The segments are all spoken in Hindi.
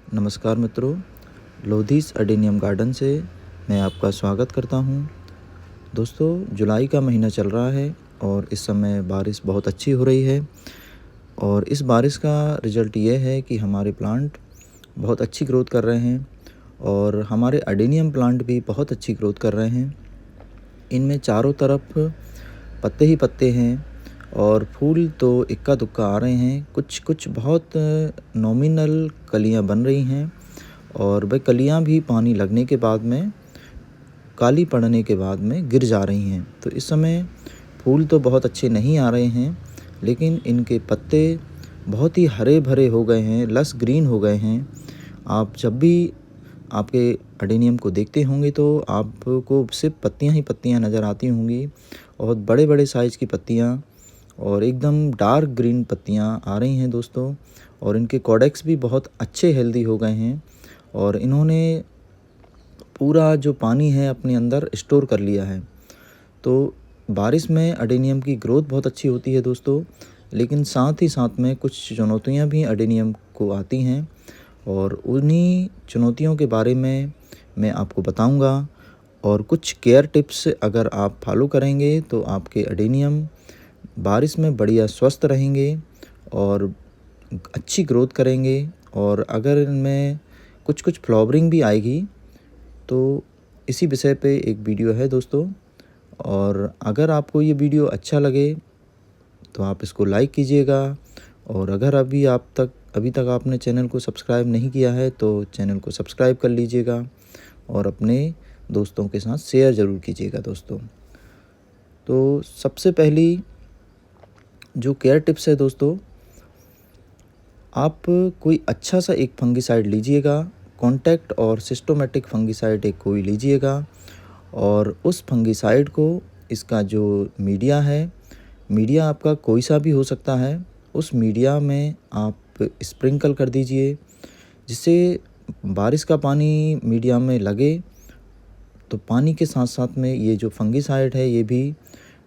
नमस्कार मित्रों, लोधीस अडेनियम गार्डन से मैं आपका स्वागत करता हूं। दोस्तों, जुलाई का महीना चल रहा है और इस समय बारिश बहुत अच्छी हो रही है और इस बारिश का रिज़ल्ट ये है कि हमारे प्लांट बहुत अच्छी ग्रोथ कर रहे हैं और हमारे अडेनियम प्लांट भी बहुत अच्छी ग्रोथ कर रहे हैं। इनमें चारों तरफ पत्ते ही पत्ते हैं और फूल तो इक्का दुक्का आ रहे हैं। कुछ बहुत नॉमिनल कलियां बन रही हैं और वह कलियां भी पानी लगने के बाद में, काली पड़ने के बाद में गिर जा रही हैं। तो इस समय फूल तो बहुत अच्छे नहीं आ रहे हैं, लेकिन इनके पत्ते बहुत ही हरे भरे हो गए हैं, लस ग्रीन हो गए हैं। आप जब भी आपके अडेनियम को देखते होंगे तो आपको सिर्फ पत्तियां ही पत्तियां नज़र आती होंगी। बहुत बड़े बड़े साइज़ की पत्तियां और एकदम डार्क ग्रीन पत्तियां आ रही हैं दोस्तों। और इनके कॉडेक्स भी बहुत अच्छे हेल्दी हो गए हैं और इन्होंने पूरा जो पानी है अपने अंदर स्टोर कर लिया है। तो बारिश में अडेनियम की ग्रोथ बहुत अच्छी होती है दोस्तों, लेकिन साथ ही साथ में कुछ चुनौतियां भी अडेनियम को आती हैं और उन्हीं चुनौतियों के बारे में मैं आपको बताऊंगा। और कुछ केयर टिप्स अगर आप फॉलो करेंगे तो आपके अडेनियम बारिश में बढ़िया स्वस्थ रहेंगे और अच्छी ग्रोथ करेंगे। और अगर इनमें कुछ फ्लावरिंग भी आएगी तो इसी विषय पे एक वीडियो है दोस्तों। और अगर आपको ये वीडियो अच्छा लगे तो आप इसको लाइक कीजिएगा और अगर अभी तक आपने चैनल को सब्सक्राइब नहीं किया है तो चैनल को सब्सक्राइब कर लीजिएगा और अपने दोस्तों के साथ शेयर ज़रूर कीजिएगा दोस्तों। तो सबसे पहली जो केयर टिप्स है दोस्तों, आप कोई अच्छा सा एक फंगिसाइड लीजिएगा, कॉन्टैक्ट और सिस्टोमेटिक फंगिसाइड एक कोई लीजिएगा और उस फंगिसाइड को, इसका जो मीडिया है, मीडिया आपका कोई सा भी हो सकता है, उस मीडिया में आप स्प्रिंकल कर दीजिए जिससे बारिश का पानी मीडिया में लगे तो पानी के साथ साथ में ये जो फंगिसाइड है ये भी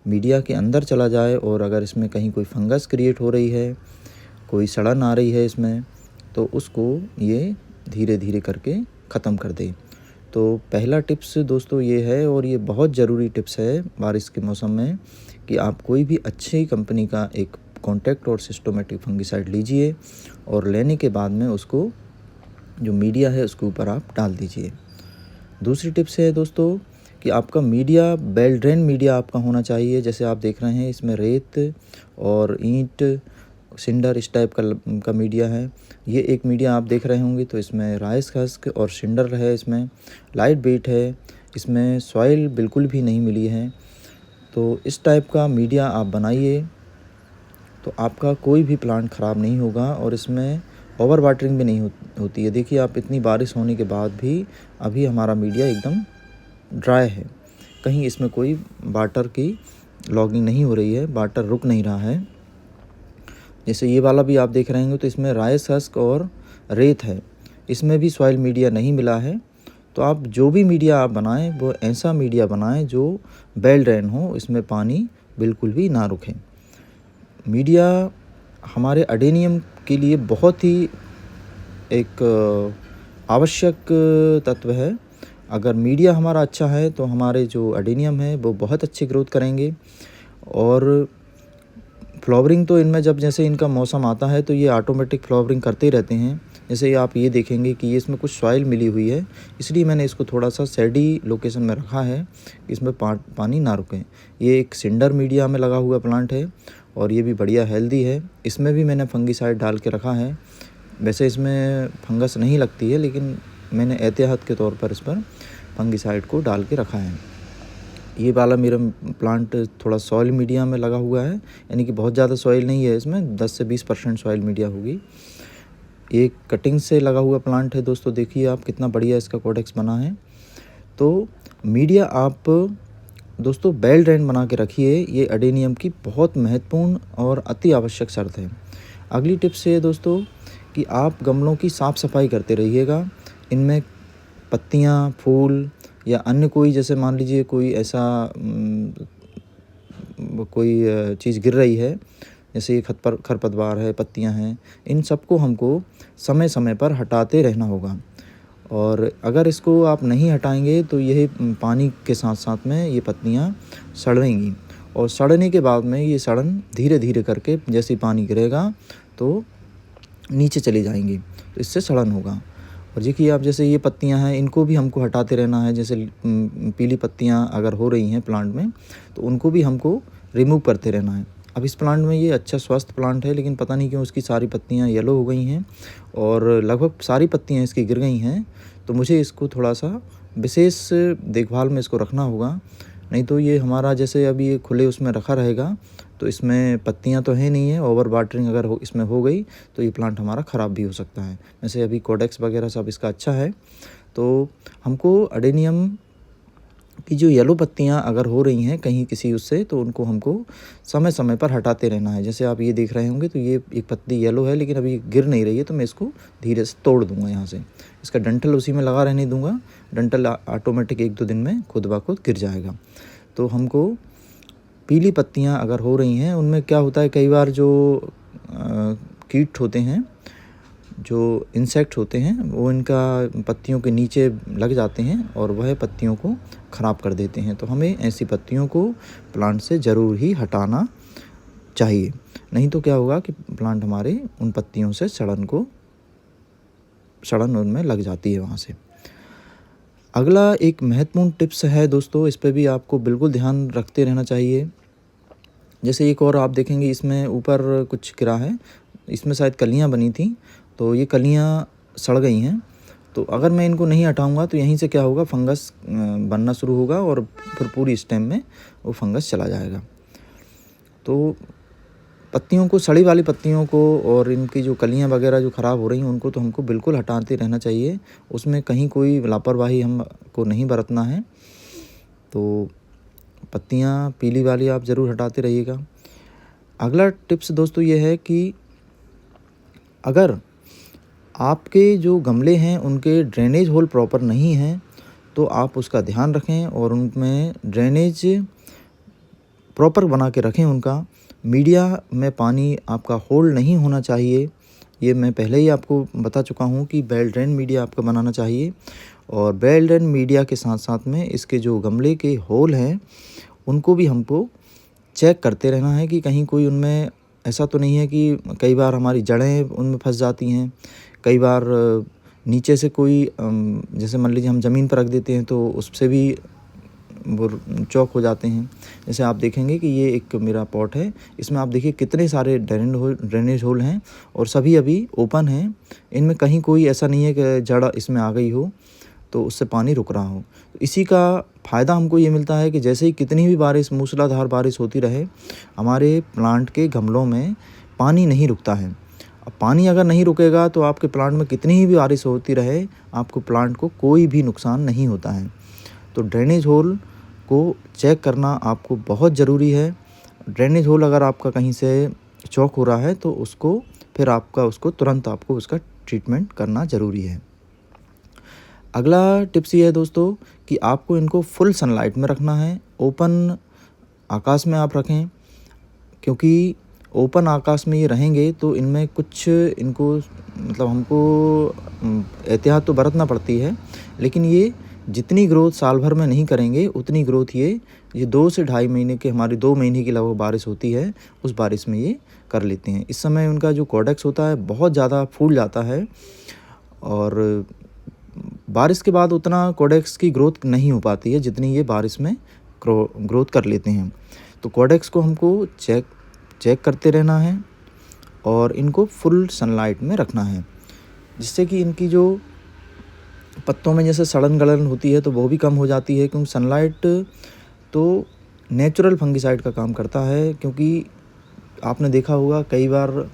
मीडिया के अंदर चला जाए और अगर इसमें कहीं कोई फंगस क्रिएट हो रही है, कोई सड़न आ रही है इसमें, तो उसको ये धीरे धीरे करके ख़त्म कर दे। तो पहला टिप्स दोस्तों ये है और ये बहुत ज़रूरी टिप्स है बारिश के मौसम में कि आप कोई भी अच्छी कंपनी का एक कॉन्टैक्ट और सिस्टोमेटिक फंगिसाइड लीजिए और लेने के बाद में उसको जो मीडिया है उसके ऊपर आप डाल दीजिए। दूसरी टिप्स है दोस्तों कि आपका मीडिया बेल ड्रेन मीडिया आपका होना चाहिए। जैसे आप देख रहे हैं इसमें रेत और ईंट, सिंडर इस टाइप का मीडिया है। ये एक मीडिया आप देख रहे होंगे तो इसमें राइस हस्क और सिंडर है, इसमें लाइट वेट है, इसमें सॉइल बिल्कुल भी नहीं मिली है। तो इस टाइप का मीडिया आप बनाइए तो आपका कोई भी प्लांट ख़राब नहीं होगा और इसमें ओवर वाटरिंग भी नहीं होती है। देखिए आप, इतनी बारिश होने के बाद भी अभी हमारा मीडिया एकदम ड्राई है, कहीं इसमें कोई वाटर की लॉगिंग नहीं हो रही है, वाटर रुक नहीं रहा है। जैसे ये वाला भी आप देख रहे होंगे तो इसमें राइस हस्क और रेत है, इसमें भी सॉइल मीडिया नहीं मिला है। तो आप जो भी मीडिया आप बनाएं वो ऐसा मीडिया बनाएं जो बेल ड्रेन हो, इसमें पानी बिल्कुल भी ना रुके। मीडिया हमारे अडेनियम के लिए बहुत ही एक आवश्यक तत्व है। अगर मीडिया हमारा अच्छा है तो हमारे जो अडेनियम है वो बहुत अच्छी ग्रोथ करेंगे। और फ्लावरिंग तो इनमें जब जैसे इनका मौसम आता है तो ये ऑटोमेटिक फ्लावरिंग करते ही रहते हैं। जैसे आप ये देखेंगे कि ये इसमें कुछ सॉइल मिली हुई है, इसलिए मैंने इसको थोड़ा सा सैडी लोकेशन में रखा है कि इसमें पानी ना रुके। ये एक सिंडर मीडिया में लगा हुआ प्लांट है और ये भी बढ़िया हेल्दी है। इसमें भी मैंने फंगिसाइड डाल के रखा है। वैसे इसमें फंगस नहीं लगती है लेकिन मैंने एहतियात के तौर पर इस पर फंगिसाइड को डाल के रखा है। ये वाला मेरा प्लांट थोड़ा सॉइल मीडिया में लगा हुआ है, यानी कि बहुत ज़्यादा सॉइल नहीं है इसमें, 10 से 20% सॉइल मीडिया होगी। ये कटिंग से लगा हुआ प्लांट है दोस्तों, देखिए आप कितना बढ़िया इसका कॉडेक्स बना है। तो मीडिया आप दोस्तों बेल ड्रेन बना के रखिए, ये अडेनियम की बहुत महत्वपूर्ण और अति आवश्यक शर्त है। अगली टिप्स ये दोस्तों कि आप गमलों की साफ़ सफाई करते रहिएगा। इनमें पत्तियाँ, फूल या अन्य कोई, जैसे मान लीजिए कोई ऐसा कोई चीज़ गिर रही है, जैसे ये खरपतवार है, पत्तियाँ हैं, इन सबको हमको समय समय पर हटाते रहना होगा। और अगर इसको आप नहीं हटाएंगे तो यह पानी के साथ साथ में ये पत्तियाँ सड़ेंगी, और सड़ने के बाद में ये सड़न धीरे धीरे करके जैसे पानी गिरेगा तो नीचे चली जाएंगी, तो इससे सड़न होगा। और देखिए आप जैसे ये पत्तियां हैं, इनको भी हमको हटाते रहना है। जैसे पीली पत्तियां अगर हो रही हैं प्लांट में, तो उनको भी हमको रिमूव करते रहना है। अब इस प्लांट में ये अच्छा स्वस्थ प्लांट है, लेकिन पता नहीं क्यों उसकी सारी पत्तियां येलो हो गई हैं और लगभग सारी पत्तियां इसकी गिर गई हैं। तो मुझे इसको थोड़ा सा विशेष देखभाल में इसको रखना होगा, नहीं तो ये हमारा जैसे अभी ये खुले उसमें रखा रहेगा तो इसमें पत्तियां तो है नहीं है, ओवर वाटरिंग अगर इसमें हो गई तो ये प्लांट हमारा ख़राब भी हो सकता है। वैसे अभी कोडेक्स वगैरह सब इसका अच्छा है। तो हमको अडेनियम की जो येलो पत्तियां अगर हो रही हैं कहीं किसी उससे, तो उनको हमको समय समय पर हटाते रहना है। जैसे आप ये देख रहे होंगे तो ये एक पत्ती येलो है लेकिन अभी गिर नहीं रही है, तो मैं इसको धीरे से तोड़ दूंगा यहाँ से। इसका डंठल उसी में लगा रहने दूंगा, डंठल ऑटोमेटिक 1-2 दिन में खुद ब खुद गिर जाएगा। तो हमको पीली पत्तियां अगर हो रही हैं उनमें क्या होता है, कई बार जो कीट होते हैं, जो इंसेक्ट होते हैं, वो इनका पत्तियों के नीचे लग जाते हैं और वह पत्तियों को ख़राब कर देते हैं। तो हमें ऐसी पत्तियों को प्लांट से ज़रूर ही हटाना चाहिए, नहीं तो क्या होगा कि प्लांट हमारे उन पत्तियों से सड़न उनमें लग जाती है वहाँ से। अगला एक महत्वपूर्ण टिप्स है दोस्तों, इस पे भी आपको बिल्कुल ध्यान रखते रहना चाहिए। जैसे एक और आप देखेंगे इसमें ऊपर कुछ गिरा है, इसमें शायद कलियां बनी थी, तो ये कलियां सड़ गई हैं। तो अगर मैं इनको नहीं हटाऊंगा तो यहीं से क्या होगा, फंगस बनना शुरू होगा और फिर पूरी स्टेम में वो फंगस चला जाएगा। तो पत्तियों को, सड़ी वाली पत्तियों को और इनकी जो कलियां वगैरह जो ख़राब हो रही हैं उनको तो हमको बिल्कुल हटाते रहना चाहिए, उसमें कहीं कोई लापरवाही हमको नहीं बरतना है। तो पत्तियां पीली वाली आप ज़रूर हटाते रहिएगा। अगला टिप्स दोस्तों ये है कि अगर आपके जो गमले हैं उनके ड्रेनेज होल प्रॉपर नहीं हैं तो आप उसका ध्यान रखें और उनमें ड्रेनेज प्रॉपर बना के रखें उनका। मीडिया में पानी आपका होल्ड नहीं होना चाहिए, ये मैं पहले ही आपको बता चुका हूँ कि वेल ड्रेन मीडिया आपका बनाना चाहिए। और वेल ड्रेन मीडिया के साथ साथ में इसके जो गमले के होल हैं उनको भी हमको चेक करते रहना है कि कहीं कोई उनमें ऐसा तो नहीं है कि कई बार हमारी जड़ें उनमें फंस जाती हैं, कई बार नीचे से कोई जैसे मान लीजिए हम ज़मीन पर रख देते हैं तो उससे भी वो चौक हो जाते हैं। जैसे आप देखेंगे कि ये एक मेरा पॉट है, इसमें आप देखिए कितने सारे ड्रेनेज होल हैं और सभी अभी ओपन हैं, इनमें कहीं कोई ऐसा नहीं है कि जड़ इसमें आ गई हो तो उससे पानी रुक रहा हो। तो इसी का फ़ायदा हमको ये मिलता है कि जैसे ही कितनी भी बारिश, मूसलाधार बारिश होती रहे, हमारे प्लांट के गमलों में पानी नहीं रुकता है। अब पानी अगर नहीं रुकेगा तो आपके प्लांट में कितनी भी बारिश होती रहे, आपको प्लांट को कोई भी नुकसान नहीं होता है। तो ड्रेनेज होल को चेक करना आपको बहुत ज़रूरी है। ड्रेनेज होल अगर आपका कहीं से चौक हो रहा है तो उसको फिर तुरंत आपको उसका ट्रीटमेंट करना ज़रूरी है। अगला टिप्स ये है दोस्तों कि आपको इनको फुल सनलाइट में रखना है, ओपन आकाश में आप रखें, क्योंकि ओपन आकाश में ये रहेंगे तो इनमें कुछ इनको मतलब हमको एहतियात तो बरतना पड़ती है, लेकिन ये जितनी ग्रोथ साल भर में नहीं करेंगे उतनी ग्रोथ ये 2 से ढाई महीने के, हमारी 2 महीने की लगभग बारिश होती है, उस बारिश में ये कर लेते हैं। इस समय उनका जो कोडेक्स होता है बहुत ज़्यादा फूल जाता है और बारिश के बाद उतना कोडेक्स की ग्रोथ नहीं हो पाती है जितनी ये बारिश में ग्रोथ कर लेते हैं। तो कोडेक्स को हमको चेक करते रहना है और इनको फुल सनलाइट में रखना है, जिससे कि इनकी जो पत्तों में जैसे सड़न गलन होती है तो वो भी कम हो जाती है, क्योंकि सनलाइट तो नेचुरल फंगिसाइड का काम करता है। क्योंकि आपने देखा होगा कई बार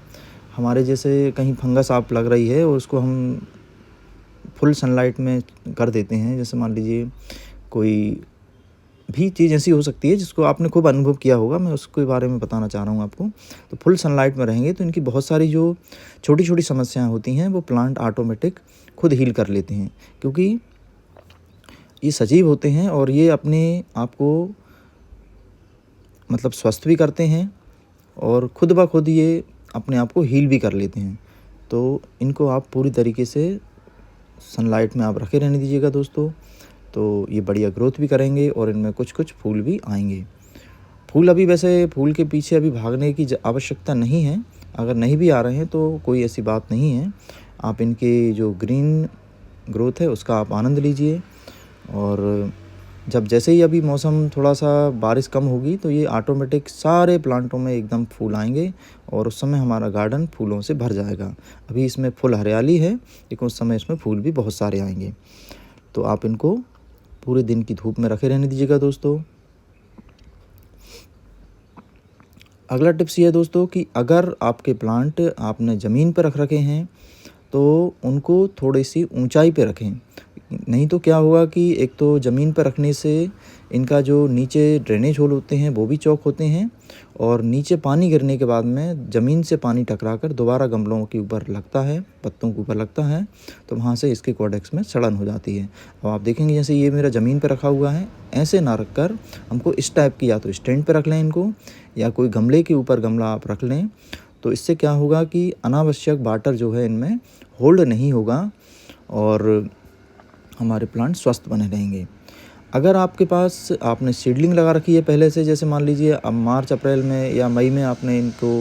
हमारे जैसे कहीं फंगस आप लग रही है और उसको हम फुल सनलाइट में कर देते हैं, जैसे मान लीजिए कोई भी चीज़ ऐसी हो सकती है जिसको आपने खूब अनुभव किया होगा, मैं उसके बारे में बताना चाह रहा हूँ आपको। तो फुल सनलाइट में रहेंगे तो इनकी बहुत सारी जो छोटी छोटी समस्याएं होती हैं वो प्लांट ऑटोमेटिक खुद हील कर लेते हैं, क्योंकि ये सजीव होते हैं और ये अपने आप को मतलब स्वस्थ भी करते हैं और खुद ब खुद ये अपने आप को हील भी कर लेते हैं। तो इनको आप पूरी तरीके से सनलाइट में आप रखे रहने दीजिएगा दोस्तों। तो ये बढ़िया ग्रोथ भी करेंगे और इनमें कुछ फूल भी आएंगे। फूल अभी वैसे फूल के पीछे अभी भागने की आवश्यकता नहीं है। अगर नहीं भी आ रहे हैं तो कोई ऐसी बात नहीं है। आप इनके जो ग्रीन ग्रोथ है उसका आप आनंद लीजिए। और जब जैसे ही अभी मौसम थोड़ा सा बारिश कम होगी तो ये ऑटोमेटिक सारे प्लांटों में एकदम फूल आएंगे और उस समय हमारा गार्डन फूलों से भर जाएगा। अभी इसमें फुल हरियाली है, लेकिन उस समय इसमें फूल भी बहुत सारे आएंगे। तो आप इनको पूरे दिन की धूप में रखे रहने दीजिएगा दोस्तों। अगला टिप्स ये है दोस्तों कि अगर आपके प्लांट आपने ज़मीन पर रख रखे हैं तो उनको थोड़ी सी ऊंचाई पे रखें। नहीं तो क्या होगा कि एक तो ज़मीन पर रखने से इनका जो नीचे ड्रेनेज होल होते हैं वो भी चौक होते हैं, और नीचे पानी गिरने के बाद में ज़मीन से पानी टकरा कर दोबारा गमलों के ऊपर लगता है, पत्तों के ऊपर लगता है, तो वहाँ से इसके कॉडेक्स में सड़न हो जाती है। अब आप देखेंगे जैसे ये मेरा ज़मीन पर रखा हुआ है, ऐसे ना रख कर हमको इस टाइप की या तो स्टैंड पर रख लें इनको, या कोई गमले के ऊपर गमला आप रख लें। तो इससे क्या होगा कि अनावश्यक वाटर जो है इनमें होल्ड नहीं होगा और हमारे प्लांट स्वस्थ बने रहेंगे। अगर आपके पास आपने सीडलिंग लगा रखी है पहले से, जैसे मान लीजिए अब मार्च अप्रैल में या मई में आपने इनको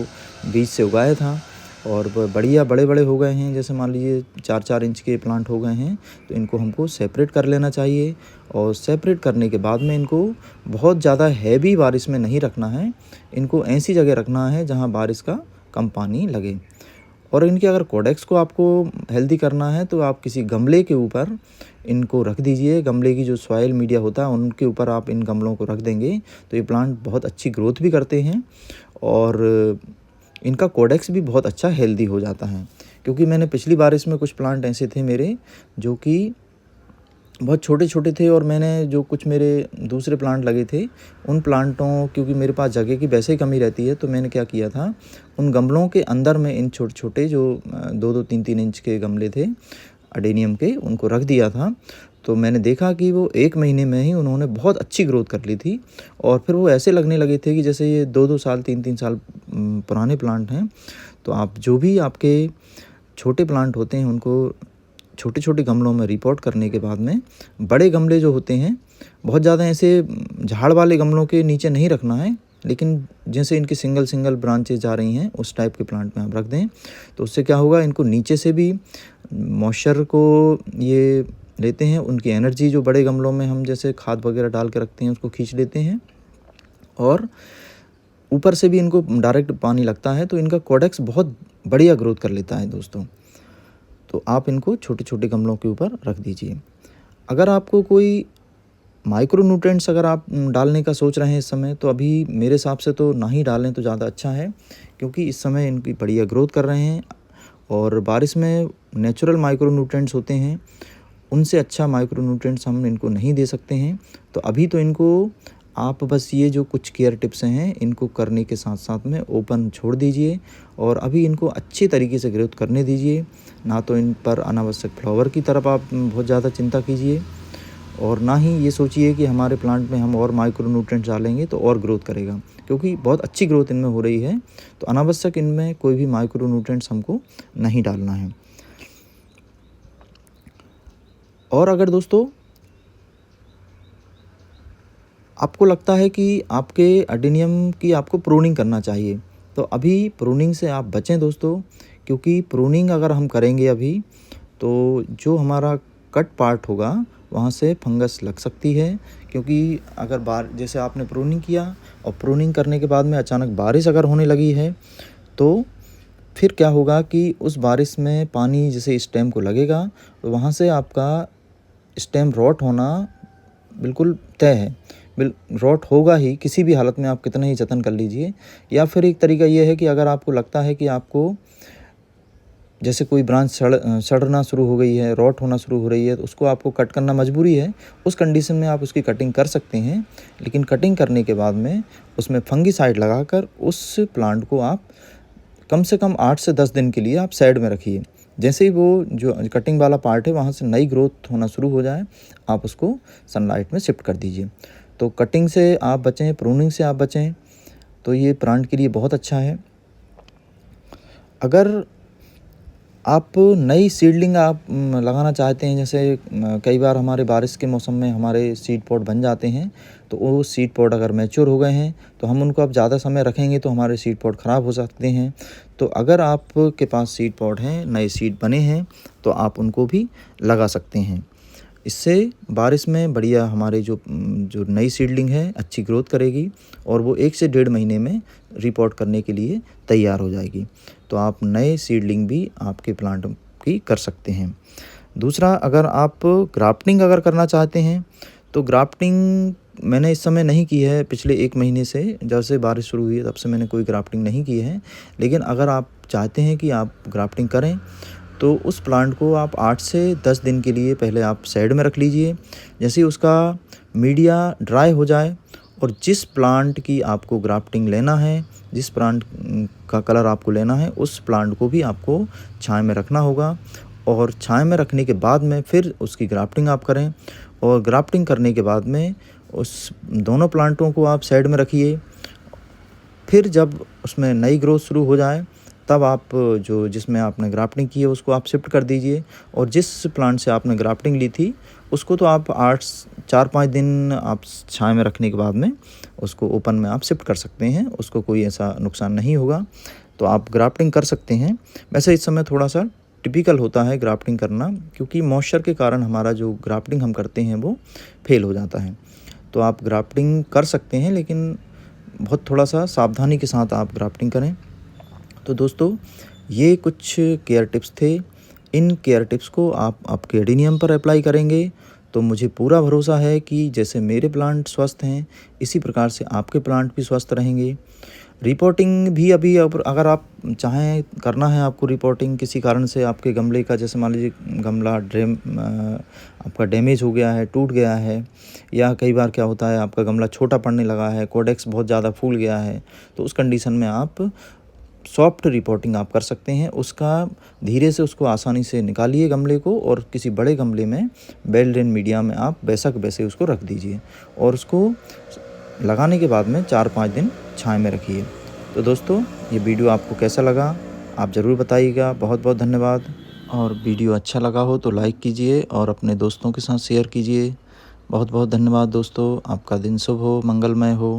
बीज से उगाया था और बढ़िया बड़े बड़े हो गए हैं, जैसे मान लीजिए 4-4 इंच के प्लांट हो गए हैं, तो इनको हमको सेपरेट कर लेना चाहिए। और सेपरेट करने के बाद में इनको बहुत ज़्यादा हैवी बारिश में नहीं रखना है। इनको ऐसी जगह रखना है जहाँ बारिश का कम पानी लगे। और इनके अगर कॉडेक्स को आपको हेल्दी करना है तो आप किसी गमले के ऊपर इनको रख दीजिए। गमले की जो सॉइल मीडिया होता है उनके ऊपर आप इन गमलों को रख देंगे तो ये प्लांट बहुत अच्छी ग्रोथ भी करते हैं और इनका कॉडेक्स भी बहुत अच्छा हेल्दी हो जाता है। क्योंकि मैंने पिछली बारिश में कुछ प्लांट ऐसे थे मेरे जो कि बहुत छोटे छोटे थे, और मैंने जो कुछ मेरे दूसरे प्लांट लगे थे उन प्लांटों, क्योंकि मेरे पास जगह की वैसे ही कमी रहती है, तो मैंने क्या किया था उन गमलों के अंदर में इन छोटे छोटे जो 2-2, 3-3 इंच के गमले थे अडेनियम के, उनको रख दिया था। तो मैंने देखा कि वो 1 महीने में ही उन्होंने बहुत अच्छी ग्रोथ कर ली थी और फिर वो ऐसे लगने लगे थे कि जैसे ये 2-2 साल 3-3 साल पुराने प्लांट हैं। तो आप जो भी आपके छोटे प्लांट होते हैं उनको छोटे छोटे गमलों में रिपोर्ट करने के बाद में बड़े गमले जो होते हैं, बहुत ज़्यादा ऐसे झाड़ वाले गमलों के नीचे नहीं रखना है, लेकिन जैसे इनकी सिंगल सिंगल ब्रांचेज जा रही हैं उस टाइप के प्लांट में आप रख दें। तो उससे क्या होगा, इनको नीचे से भी मॉइस्चर को ये लेते हैं, उनकी एनर्जी जो बड़े गमलों में हम जैसे खाद वगैरह डाल के रखते हैं उसको खींच लेते हैं, और ऊपर से भी इनको डायरेक्ट पानी लगता है तो इनका कॉडेक्स बहुत बढ़िया ग्रोथ कर लेता है दोस्तों। तो आप इनको छोटे छोटे गमलों के ऊपर रख दीजिए। अगर आपको कोई माइक्रो न्यूट्रिएंट्स अगर आप डालने का सोच रहे हैं इस समय, तो अभी मेरे हिसाब से तो ना ही डालें तो ज़्यादा अच्छा है, क्योंकि इस समय इनकी बढ़िया ग्रोथ कर रहे हैं और बारिश में नेचुरल माइक्रो न्यूट्रिएंट्स होते हैं, उनसे अच्छा माइक्रो न्यूट्रिएंट्स हम इनको नहीं दे सकते हैं। तो अभी तो इनको आप बस ये जो कुछ केयर टिप्स हैं इनको करने के साथ साथ में ओपन छोड़ दीजिए और अभी इनको अच्छी तरीके से ग्रोथ करने दीजिए। ना तो इन पर अनावश्यक फ्लावर की तरफ आप बहुत ज़्यादा चिंता कीजिए, और ना ही ये सोचिए कि हमारे प्लांट में हम और माइक्रो न्यूट्रिएंट्स डालेंगे तो और ग्रोथ करेगा, क्योंकि बहुत अच्छी ग्रोथ इनमें हो रही है। तो अनावश्यक इनमें कोई भी माइक्रो न्यूट्रिएंट्स हमको नहीं डालना है। और अगर दोस्तों आपको लगता है कि आपके अडेनियम की आपको प्रूनिंग करना चाहिए, तो अभी प्रूनिंग से आप बचें दोस्तों, क्योंकि प्रूनिंग अगर हम करेंगे अभी तो जो हमारा कट पार्ट होगा वहाँ से फंगस लग सकती है। क्योंकि अगर जैसे आपने प्रूनिंग किया और प्रूनिंग करने के बाद में अचानक बारिश अगर होने लगी है, तो फिर क्या होगा कि उस बारिश में पानी जैसे स्टेम को लगेगा तो वहाँ से आपका स्टेम रॉट होना बिल्कुल तय है। रॉट होगा ही किसी भी हालत में, आप कितना ही जतन कर लीजिए। या फिर एक तरीका ये है कि अगर आपको लगता है कि आपको जैसे कोई ब्रांच सड़ना शुरू हो गई है, रॉट होना शुरू हो रही है, तो उसको आपको कट करना मजबूरी है, उस कंडीशन में आप उसकी कटिंग कर सकते हैं। लेकिन कटिंग करने के बाद में उसमें फंगीसाइड लगाकर उस प्लांट को आप कम से कम 8 से 10 दिन के लिए आप साइड में रखिए। जैसे ही वो जो कटिंग वाला पार्ट है वहाँ से नई ग्रोथ होना शुरू हो जाए, आप उसको सनलाइट में शिफ्ट कर दीजिए। तो कटिंग से आप बचें, प्रूनिंग से आप बचें, तो ये प्लांट के लिए बहुत अच्छा है। अगर आप नई सीडलिंग आप लगाना चाहते हैं, जैसे कई बार हमारे बारिश के मौसम में हमारे सीड पॉट बन जाते हैं, तो वो सीड पॉट अगर मैच्योर हो गए हैं तो हम उनको अब ज़्यादा समय रखेंगे तो हमारे सीड पॉट ख़राब हो सकते हैं। तो अगर आपके पास सीड पॉट हैं, नए सीड बने हैं, तो आप उनको भी लगा सकते हैं। इससे बारिश में बढ़िया हमारे जो नई सीडलिंग है अच्छी ग्रोथ करेगी और वो 1 से 1.5 महीने में रिपोर्ट करने के लिए तैयार हो जाएगी। तो आप नए सीडलिंग भी आपके प्लांट की कर सकते हैं। दूसरा, अगर आप ग्राफ्टिंग अगर करना चाहते हैं तो ग्राफ्टिंग मैंने इस समय नहीं की है। पिछले 1 महीने से जब से बारिश शुरू हुई है तब से मैंने कोई ग्राफ्टिंग नहीं की है। लेकिन अगर आप चाहते हैं कि आप ग्राफ्टिंग करें तो उस प्लांट को आप 8 से 10 दिन के लिए पहले आप साइड में रख लीजिए। जैसे ही उसका मीडिया ड्राई हो जाए और जिस प्लांट की आपको ग्राफ्टिंग लेना है, जिस प्लांट का कलर आपको लेना है, उस प्लांट को भी आपको छाँव में रखना होगा और छाँव में रखने के बाद में फिर उसकी ग्राफ्टिंग आप करें। और ग्राफ्टिंग करने के बाद में उस दोनों प्लांटों को आप साइड में रखिए। फिर जब उसमें नई ग्रोथ शुरू हो जाए तब आप जो जिसमें आपने ग्राफ्टिंग की है उसको आप शिफ्ट कर दीजिए। और जिस प्लांट से आपने ग्राफ्टिंग ली थी उसको तो आप 4-5 दिन आप छाँव में रखने के बाद में उसको ओपन में आप शिफ्ट कर सकते हैं। उसको कोई ऐसा नुकसान नहीं होगा, तो आप ग्राफ्टिंग कर सकते हैं। वैसे इस समय थोड़ा सा टिपिकल होता है ग्राफ्टिंग करना, क्योंकि मॉइस्चर के कारण हमारा जो ग्राफ्टिंग हम करते हैं वो फेल हो जाता है। तो आप ग्राफ्टिंग कर सकते हैं, लेकिन बहुत थोड़ा सा सावधानी के साथ आप ग्राफ्टिंग करें। तो दोस्तों, ये कुछ केयर टिप्स थे। इन केयर टिप्स को आप आपके एडेनियम पर अप्लाई करेंगे तो मुझे पूरा भरोसा है कि जैसे मेरे प्लांट स्वस्थ हैं इसी प्रकार से आपके प्लांट भी स्वस्थ रहेंगे। रिपोर्टिंग भी अभी अगर आप चाहें करना है आपको रिपोर्टिंग, किसी कारण से आपके गमले का, जैसे मान लीजिए गमला आपका डैमेज हो गया है, टूट गया है, या कई बार क्या होता है आपका गमला छोटा पड़ने लगा है, कोडेक्स बहुत ज़्यादा फूल गया है, तो उस कंडीशन में आप सॉफ्ट रिपोर्टिंग आप कर सकते हैं। उसका धीरे से उसको आसानी से निकालिए गमले को और किसी बड़े गमले में वेल ड्रेन मीडिया में आप वैसे उसको रख दीजिए और उसको लगाने के बाद में 4-5 दिन छाँव में रखिए। तो दोस्तों, ये वीडियो आपको कैसा लगा आप ज़रूर बताइएगा। बहुत बहुत धन्यवाद। और वीडियो अच्छा लगा हो तो लाइक कीजिए और अपने दोस्तों के साथ शेयर कीजिए। बहुत बहुत धन्यवाद दोस्तों। आपका दिन शुभ हो, मंगलमय हो।